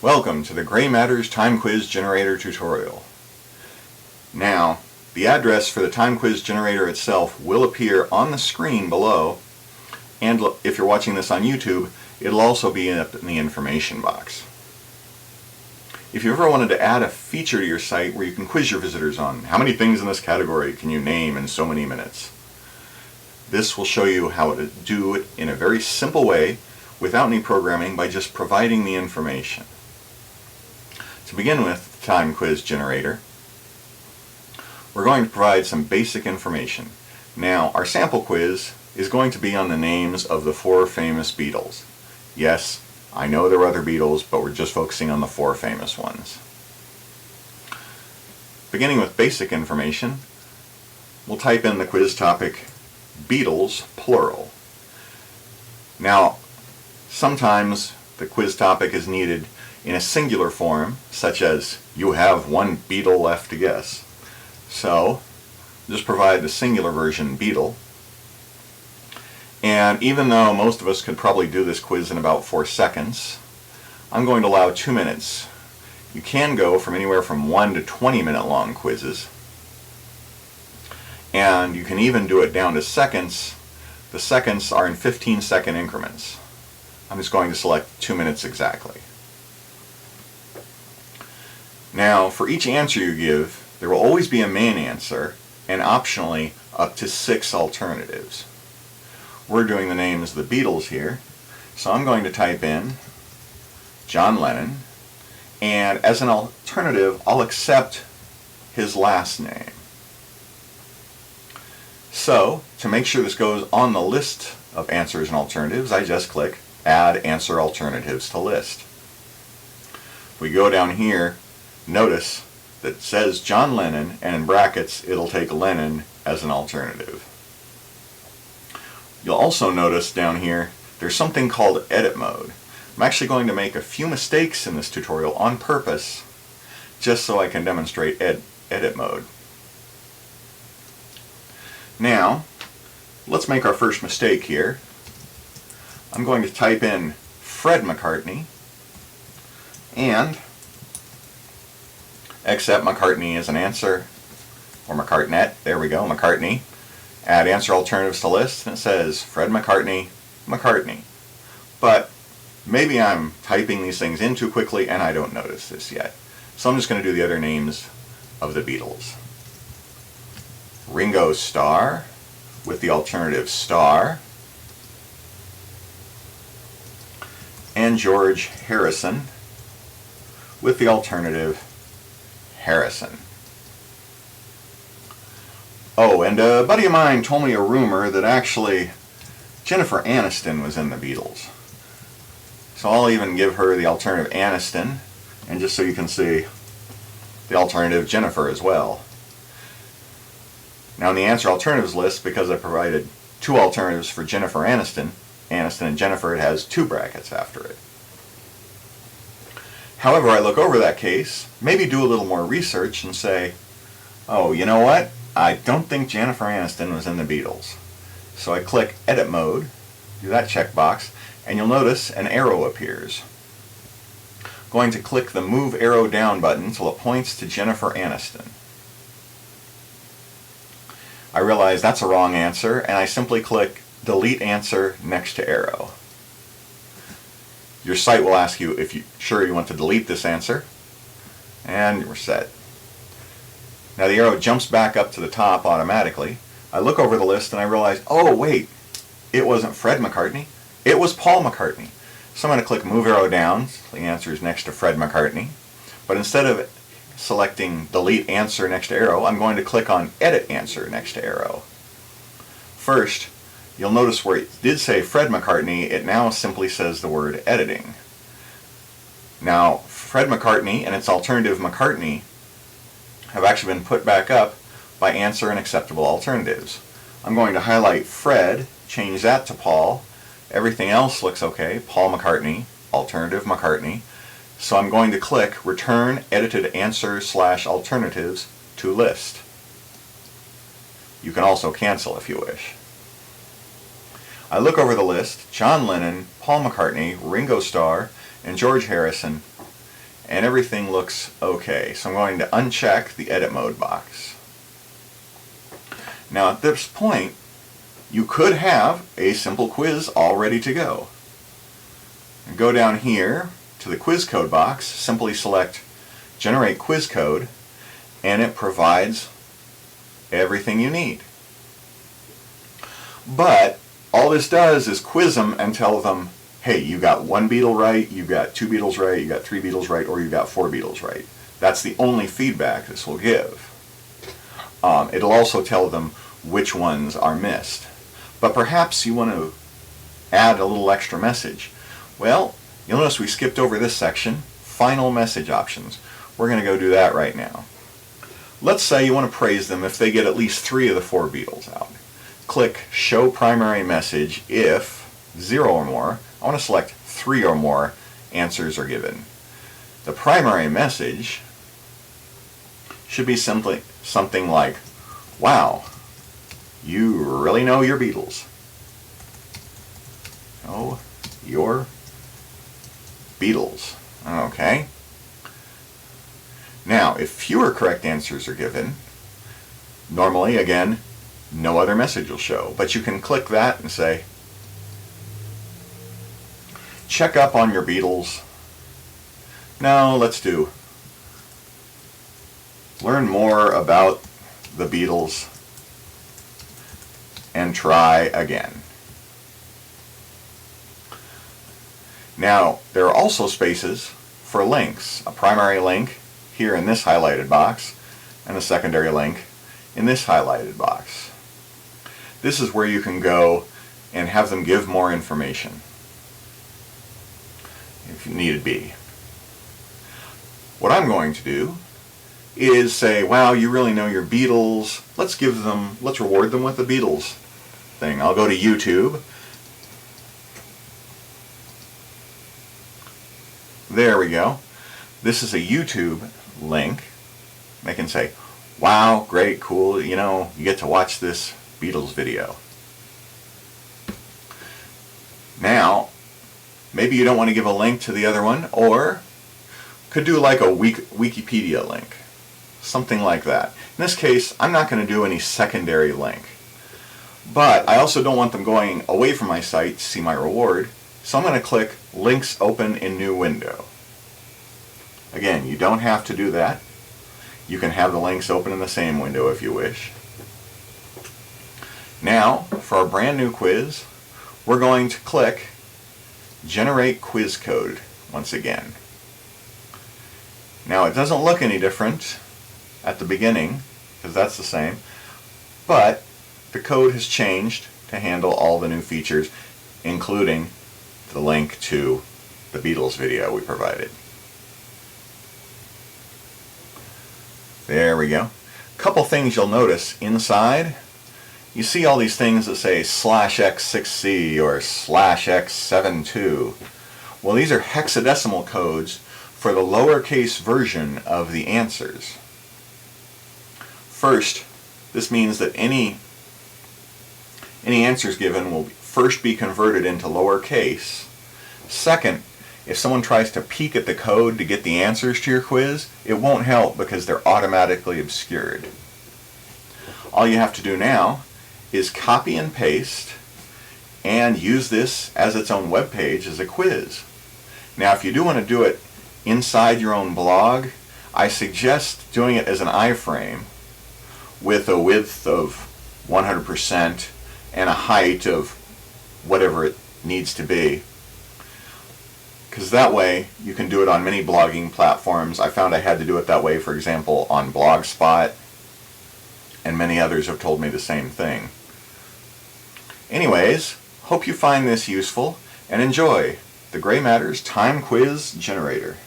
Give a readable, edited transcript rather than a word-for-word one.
Welcome to the Gray Matters Time Quiz Generator tutorial. Now, the address for the time quiz generator itself will appear on the screen below, and if you're watching this on YouTube, it'll also be up in the information box. If you ever wanted to add a feature to your site where you can quiz your visitors on how many things in this category can you name in so many minutes, this will show you how to do it in a very simple way without any programming by just providing the information. To begin with, the time quiz generator, we're going to provide some basic information. Now, our sample quiz is going to be on the names of the 4 famous Beatles. Yes, I know there are other Beatles, but we're just focusing on the 4 famous ones. Beginning with basic information, we'll type in the quiz topic, Beatles, plural. Now, sometimes the quiz topic is needed in a singular form, such as, you have 1 Beatle left to guess. So, just provide the singular version, Beatle. And even though most of us could probably do this quiz in about 4 seconds, I'm going to allow 2 minutes. You can go from anywhere from 1 to 20 minute long quizzes. And you can even do it down to seconds. The seconds are in 15-second increments. I'm just going to select 2 minutes exactly. Now, for each answer you give, there will always be a main answer, and optionally, up to 6 alternatives. We're doing the names of the Beatles here, so I'm going to type in John Lennon, and as an alternative, I'll accept his last name. So, to make sure this goes on the list of answers and alternatives, I just click Add Answer Alternatives to List. If we go down here, notice that it says John Lennon, and in brackets it'll take Lennon as an alternative. You'll also notice down here there's something called edit mode. I'm actually going to make a few mistakes in this tutorial on purpose just so I can demonstrate edit mode. Now, let's make our first mistake here. I'm going to type in Fred McCartney and accept McCartney as an answer, or McCartnett, there we go, McCartney. Add answer alternatives to list, and it says Fred McCartney, McCartney. But maybe I'm typing these things in too quickly and I don't notice this yet. So I'm just going to do the other names of the Beatles. Ringo Starr with the alternative Starr, and George Harrison with the alternative Harrison. Oh, and a buddy of mine told me a rumor that actually Jennifer Aniston was in the Beatles. So I'll even give her the alternative Aniston, and just so you can see the alternative Jennifer as well. Now in the answer alternatives list, because I provided 2 alternatives for Jennifer Aniston and Jennifer, it has 2 brackets after it. However, I look over that case, maybe do a little more research and say, oh, you know what? I don't think Jennifer Aniston was in the Beatles. So I click Edit Mode, do that checkbox, and you'll notice an arrow appears. I'm going to click the Move Arrow Down button until it points to Jennifer Aniston. I realize that's a wrong answer, and I simply click Delete Answer next to arrow. Your site will ask you if you're sure you want to delete this answer, and we're set. Now the arrow jumps back up to the top automatically. I look over the list and I realize, oh wait, it wasn't Fred McCartney, it was Paul McCartney. So I'm going to click Move Arrow Down, the answer is next to Fred McCartney, but instead of selecting Delete Answer next to arrow, I'm going to click on Edit Answer next to arrow. First, you'll notice where it did say Fred McCartney, it now simply says the word editing. Now, Fred McCartney and its alternative McCartney have actually been put back up by answer and acceptable alternatives. I'm going to highlight Fred, change that to Paul. Everything else looks okay. Paul McCartney, alternative McCartney. So I'm going to click Return Edited Answer / Alternatives to List. You can also cancel if you wish. I look over the list, John Lennon, Paul McCartney, Ringo Starr, and George Harrison, and everything looks okay. So I'm going to uncheck the edit mode box. Now at this point, you could have a simple quiz all ready to go. Go down here to the quiz code box, simply select generate quiz code, and it provides everything you need. But all this does is quiz them and tell them, hey, you got 1 beetle right, you got 2 beetles right, you got 3 beetles right, or you got 4 beetles right. That's the only feedback this will give. It'll also tell them which ones are missed. But perhaps you want to add a little extra message. Well, you'll notice we skipped over this section, final message options. We're going to go do that right now. Let's say you want to praise them if they get at least 3 of the 4 beetles out. Click Show Primary Message if 0 or more. I want to select 3 or more answers are given. The primary message should be simply something like, wow, you really know your beetles. Oh, your beetles. Okay. Now, if fewer correct answers are given, normally, again, no other message will show. But you can click that and say, check up on your beetles. No, let's do learn more about the beetles and try again. Now, there are also spaces for links. A primary link here in this highlighted box and a secondary link in this highlighted box. This is where you can go and have them give more information if need be. What I'm going to do is say, wow, you really know your beetles. Let's reward them with the beetles thing. I'll go to YouTube. There we go. This is a YouTube link. They can say, wow, great, cool, you know, you get to watch this Beatles video. Now, maybe you don't want to give a link to the other one, or could do like a Wikipedia link. Something like that. In this case, I'm not going to do any secondary link. But I also don't want them going away from my site to see my reward, so I'm going to click Links Open in New Window. Again, you don't have to do that. You can have the links open in the same window if you wish. Now, for our brand new quiz, we're going to click Generate Quiz Code once again. Now, it doesn't look any different at the beginning, because that's the same, but the code has changed to handle all the new features, including the link to the Beatles video we provided. There we go. Couple things you'll notice inside. You see all these things that say /x6c or /x72. Well, these are hexadecimal codes for the lowercase version of the answers. First, this means that any answers given will first be converted into lowercase. Second, if someone tries to peek at the code to get the answers to your quiz, it won't help because they're automatically obscured. All you have to do now is copy and paste and use this as its own web page as a quiz. Now, if you do want to do it inside your own blog, I suggest doing it as an iframe with a width of 100% and a height of whatever it needs to be. Because that way you can do it on many blogging platforms. I found I had to do it that way, for example, on Blogspot, and many others have told me the same thing. Anyways, hope you find this useful and enjoy the Gray Matters Time Quiz Generator.